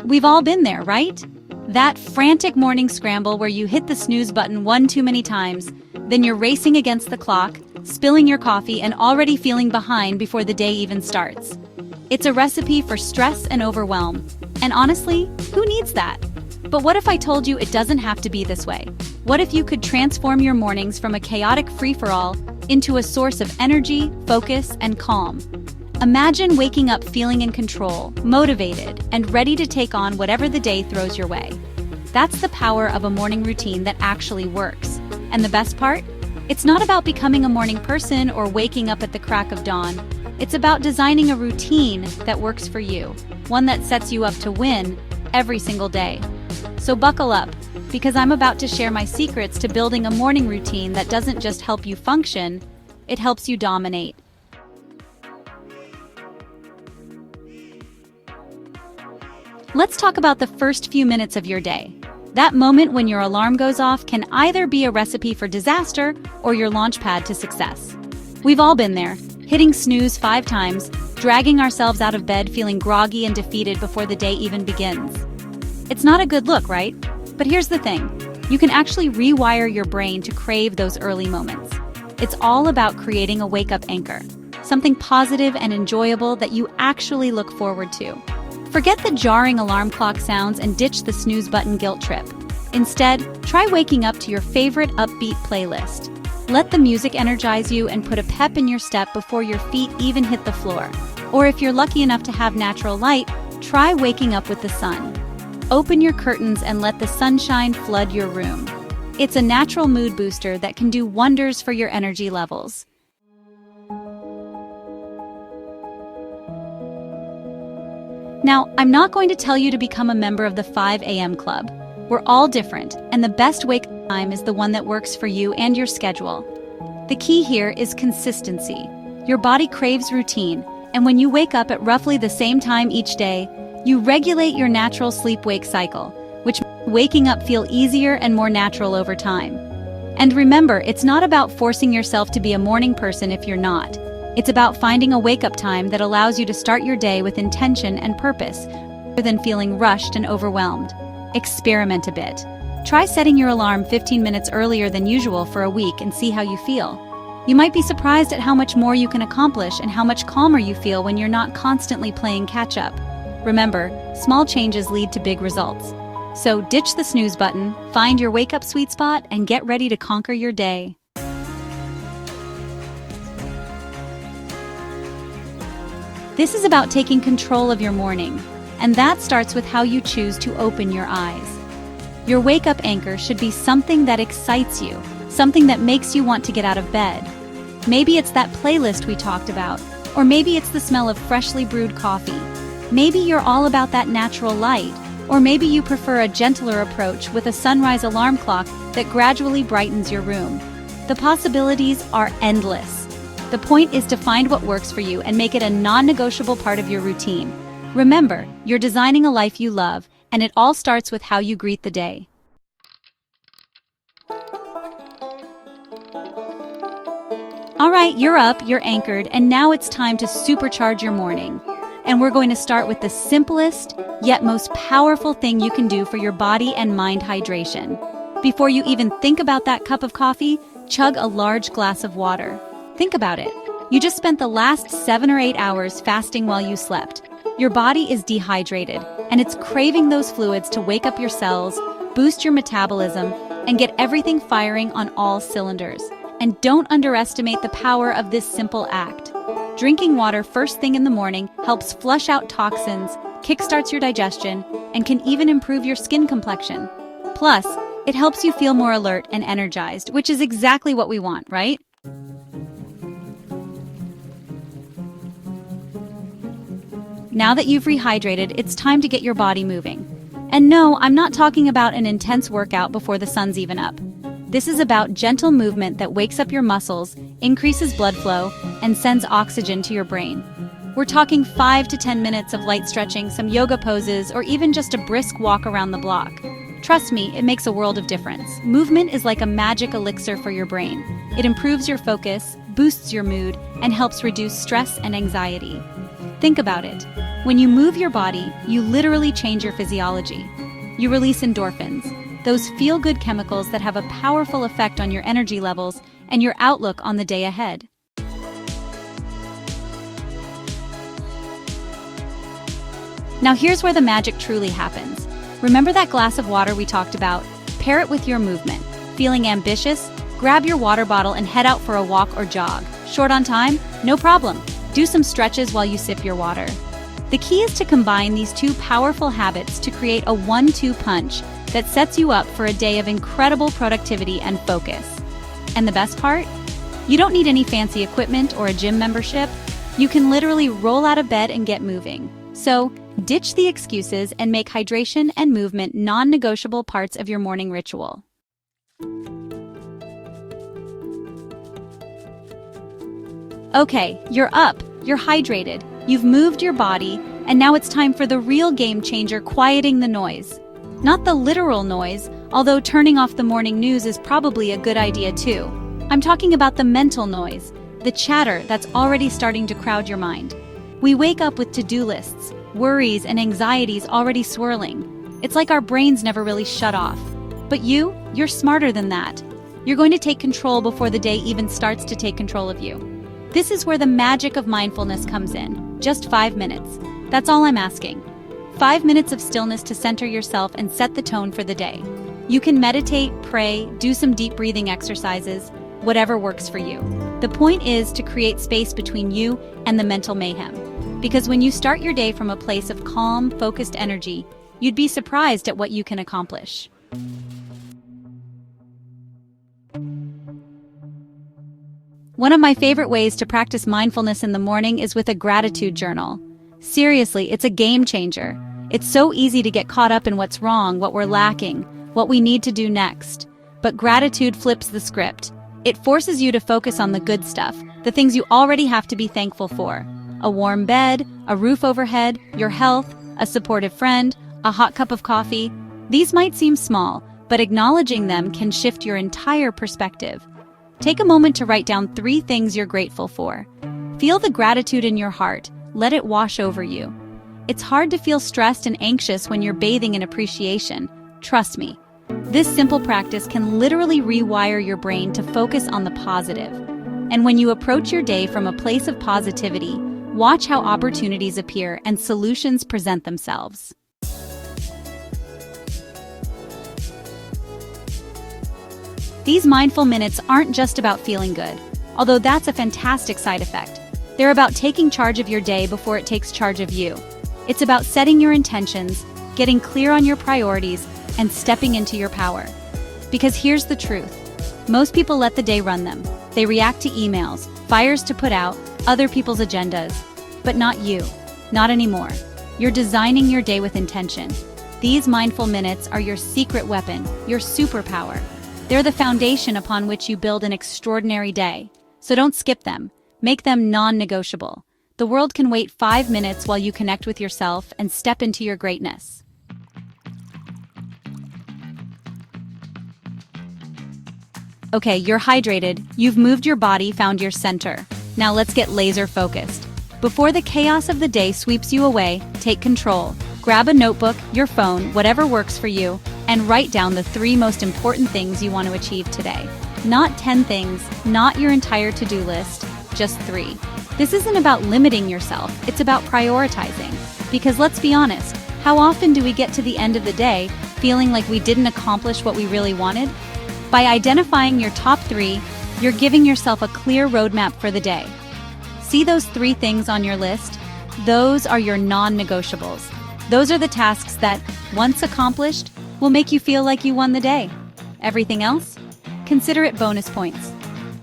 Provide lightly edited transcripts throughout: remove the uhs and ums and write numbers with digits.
We've all been there, right? That frantic morning scramble where you hit the snooze button one too many times, then you're racing against the clock, spilling your coffee and already feeling behind before the day even starts. It's a recipe for stress and overwhelm. And honestly, who needs that? But what if I told you it doesn't have to be this way? What if you could transform your mornings from a chaotic free-for-all into a source of energy, focus, and calm? Imagine waking up feeling in control, motivated, and ready to take on whatever the day throws your way. That's the power of a morning routine that actually works. And the best part? It's not about becoming a morning person or waking up at the crack of dawn. It's about designing a routine that works for you, one that sets you up to win every single day. So buckle up, because I'm about to share my secrets to building a morning routine that doesn't just help you function, it helps you dominate. Let's talk about the first few minutes of your day. That moment when your alarm goes off can either be a recipe for disaster or your launchpad to success. We've all been there, hitting snooze 5 times, dragging ourselves out of bed feeling groggy and defeated before the day even begins. It's not a good look, right? But here's the thing. You can actually rewire your brain to crave those early moments. It's all about creating a wake-up anchor, something positive and enjoyable that you actually look forward to. Forget the jarring alarm clock sounds and ditch the snooze button guilt trip. Instead, try waking up to your favorite upbeat playlist. Let the music energize you and put a pep in your step before your feet even hit the floor. Or if you're lucky enough to have natural light, try waking up with the sun. Open your curtains and let the sunshine flood your room. It's a natural mood booster that can do wonders for your energy levels. Now, I'm not going to tell you to become a member of the 5 a.m. club. We're all different, and the best wake time is the one that works for you and your schedule. The key here is consistency. Your body craves routine, and when you wake up at roughly the same time each day, you regulate your natural sleep-wake cycle, which makes waking up feel easier and more natural over time. And remember, it's not about forcing yourself to be a morning person if you're not. It's about finding a wake-up time that allows you to start your day with intention and purpose, rather than feeling rushed and overwhelmed. Experiment a bit. Try setting your alarm 15 minutes earlier than usual for a week and see how you feel. You might be surprised at how much more you can accomplish and how much calmer you feel when you're not constantly playing catch-up. Remember, small changes lead to big results. So ditch the snooze button, find your wake-up sweet spot, and get ready to conquer your day. This is about taking control of your morning, and that starts with how you choose to open your eyes. Your wake-up anchor should be something that excites you, something that makes you want to get out of bed. Maybe it's that playlist we talked about, or maybe it's the smell of freshly brewed coffee. Maybe you're all about that natural light, or maybe you prefer a gentler approach with a sunrise alarm clock that gradually brightens your room. The possibilities are endless. The point is to find what works for you and make it a non-negotiable part of your routine. Remember, you're designing a life you love, and it all starts with how you greet the day. All right, you're up, you're anchored, and now it's time to supercharge your morning. And we're going to start with the simplest, yet most powerful thing you can do for your body and mind hydration. Before you even think about that cup of coffee, chug a large glass of water. Think about it. You just spent the last 7 or 8 hours fasting while you slept. Your body is dehydrated, and it's craving those fluids to wake up your cells, boost your metabolism, and get everything firing on all cylinders. And don't underestimate the power of this simple act. Drinking water first thing in the morning helps flush out toxins, kickstarts your digestion, and can even improve your skin complexion. Plus, it helps you feel more alert and energized, which is exactly what we want, right? Now that you've rehydrated, it's time to get your body moving. And no, I'm not talking about an intense workout before the sun's even up. This is about gentle movement that wakes up your muscles, increases blood flow, and sends oxygen to your brain. We're talking 5 to 10 minutes of light stretching, some yoga poses, or even just a brisk walk around the block. Trust me, it makes a world of difference. Movement is like a magic elixir for your brain. It improves your focus, boosts your mood, and helps reduce stress and anxiety. Think about it. When you move your body, you literally change your physiology. You release endorphins, those feel-good chemicals that have a powerful effect on your energy levels and your outlook on the day ahead. Now here's where the magic truly happens. Remember that glass of water we talked about? Pair it with your movement. Feeling ambitious? Grab your water bottle and head out for a walk or jog. Short on time? No problem. Do some stretches while you sip your water. The key is to combine these two powerful habits to create a 1-2 punch that sets you up for a day of incredible productivity and focus. And the best part? You don't need any fancy equipment or a gym membership. You can literally roll out of bed and get moving. So, ditch the excuses and make hydration and movement non-negotiable parts of your morning ritual. Okay, you're up, you're hydrated, you've moved your body, and now it's time for the real game changer, quieting the noise. Not the literal noise, although turning off the morning news is probably a good idea too. I'm talking about the mental noise, the chatter that's already starting to crowd your mind. We wake up with to-do lists, worries and anxieties already swirling. It's like our brains never really shut off. But you're smarter than that. You're going to take control before the day even starts to take control of you. This is where the magic of mindfulness comes in. Just 5 minutes. That's all I'm asking. 5 minutes of stillness to center yourself and set the tone for the day. You can meditate, pray, do some deep breathing exercises, whatever works for you. The point is to create space between you and the mental mayhem. Because when you start your day from a place of calm, focused energy, you'd be surprised at what you can accomplish. One of my favorite ways to practice mindfulness in the morning is with a gratitude journal. Seriously, it's a game changer. It's so easy to get caught up in what's wrong, what we're lacking, what we need to do next. But gratitude flips the script. It forces you to focus on the good stuff, the things you already have to be thankful for. A warm bed, a roof overhead, your health, a supportive friend, a hot cup of coffee. These might seem small, but acknowledging them can shift your entire perspective. Take a moment to write down 3 things you're grateful for. Feel the gratitude in your heart. Let it wash over you. It's hard to feel stressed and anxious when you're bathing in appreciation. Trust me. This simple practice can literally rewire your brain to focus on the positive. And when you approach your day from a place of positivity, watch how opportunities appear and solutions present themselves. These mindful minutes aren't just about feeling good, although that's a fantastic side effect. They're about taking charge of your day before it takes charge of you. It's about setting your intentions, getting clear on your priorities, and stepping into your power. Because here's the truth. Most people let the day run them. They react to emails, fires to put out, other people's agendas. But not you. Not anymore. You're designing your day with intention. These mindful minutes are your secret weapon, your superpower. They're the foundation upon which you build an extraordinary day. So don't skip them. Make them non-negotiable. The world can wait 5 minutes while you connect with yourself and step into your greatness. Okay, you're hydrated, you've moved your body, found your center. Now let's get laser focused. Before the chaos of the day sweeps you away, take control. Grab a notebook, your phone, whatever works for you, and write down the 3 most important things you want to achieve today. Not 10 things, not your entire to-do list, just 3. This isn't about limiting yourself, it's about prioritizing. Because let's be honest, how often do we get to the end of the day feeling like we didn't accomplish what we really wanted? By identifying your top 3, you're giving yourself a clear roadmap for the day. See those 3 things on your list? Those are your non-negotiables. Those are the tasks that, once accomplished, will make you feel like you won the day. Everything else? Consider it bonus points.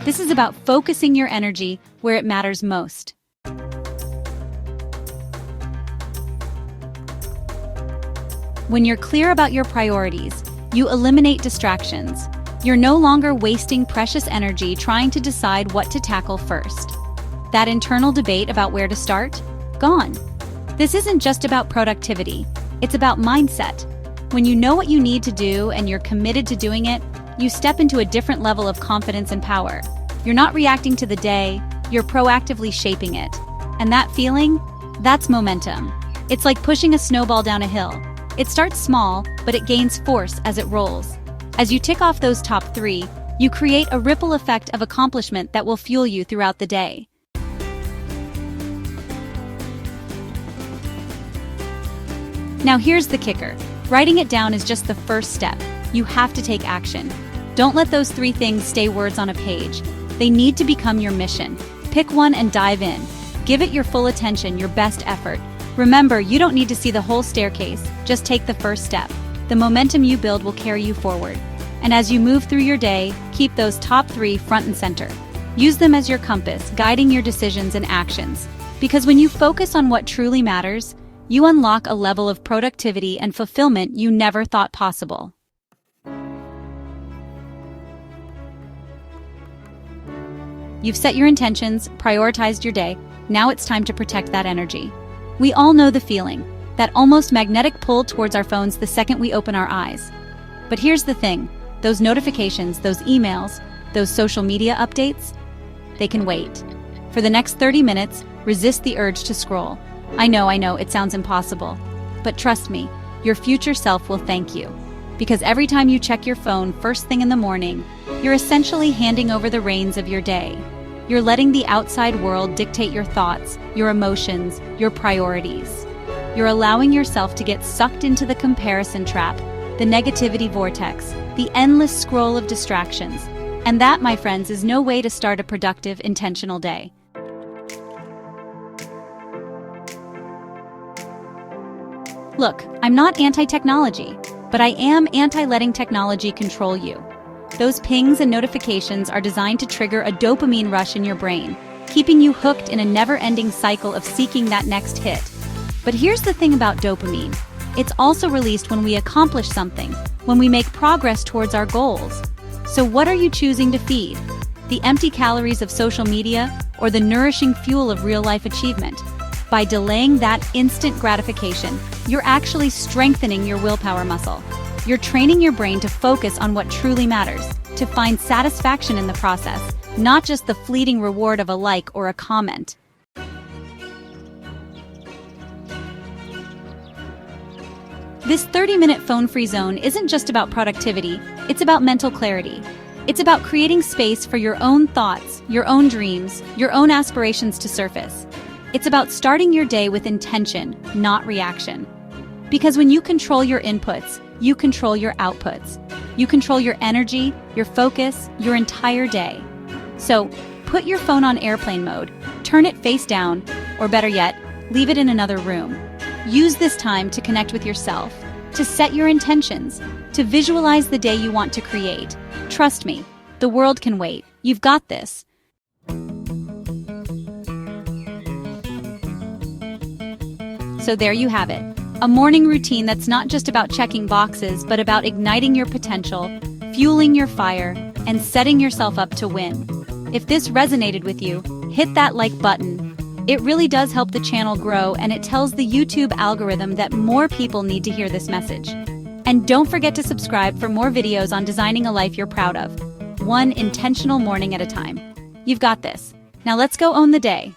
This is about focusing your energy where it matters most. When you're clear about your priorities, you eliminate distractions. You're no longer wasting precious energy trying to decide what to tackle first. That internal debate about where to start? Gone. This isn't just about productivity. It's about mindset. When you know what you need to do and you're committed to doing it, you step into a different level of confidence and power. You're not reacting to the day, you're proactively shaping it. And that feeling? That's momentum. It's like pushing a snowball down a hill. It starts small, but it gains force as it rolls. As you tick off those top 3, you create a ripple effect of accomplishment that will fuel you throughout the day. Now here's the kicker. Writing it down is just the first step. You have to take action. Don't let those 3 things stay words on a page. They need to become your mission. Pick one and dive in. Give it your full attention, your best effort. Remember, you don't need to see the whole staircase. Just take the first step. The momentum you build will carry you forward. And as you move through your day, keep those top 3 front and center. Use them as your compass, guiding your decisions and actions. Because when you focus on what truly matters, you unlock a level of productivity and fulfillment you never thought possible. You've set your intentions, prioritized your day. Now it's time to protect that energy. We all know the feeling, that almost magnetic pull towards our phones the second we open our eyes. But here's the thing, those notifications, those emails, those social media updates, they can wait. For the next 30 minutes, resist the urge to scroll. I know, it sounds impossible. But trust me, your future self will thank you. Because every time you check your phone first thing in the morning, you're essentially handing over the reins of your day. You're letting the outside world dictate your thoughts, your emotions, your priorities. You're allowing yourself to get sucked into the comparison trap, the negativity vortex, the endless scroll of distractions. And that, my friends, is no way to start a productive, intentional day. Look, I'm not anti-technology, but I am anti-letting technology control you. Those pings and notifications are designed to trigger a dopamine rush in your brain, keeping you hooked in a never-ending cycle of seeking that next hit. But here's the thing about dopamine. It's also released when we accomplish something, when we make progress towards our goals. So what are you choosing to feed? The empty calories of social media or the nourishing fuel of real-life achievement? By delaying that instant gratification, you're actually strengthening your willpower muscle. You're training your brain to focus on what truly matters, to find satisfaction in the process, not just the fleeting reward of a like or a comment. This 30-minute phone-free zone isn't just about productivity, it's about mental clarity. It's about creating space for your own thoughts, your own dreams, your own aspirations to surface. It's about starting your day with intention, not reaction. Because when you control your inputs, you control your outputs. You control your energy, your focus, your entire day. So, put your phone on airplane mode, turn it face down, or better yet, leave it in another room. Use this time to connect with yourself, to set your intentions, to visualize the day you want to create. Trust me, the world can wait. You've got this. So there you have it. A morning routine that's not just about checking boxes, but about igniting your potential, fueling your fire, and setting yourself up to win. If this resonated with you, hit that like button. It really does help the channel grow, and it tells the YouTube algorithm that more people need to hear this message. And don't forget to subscribe for more videos on designing a life you're proud of, one intentional morning at a time. You've got this. Now let's go own the day.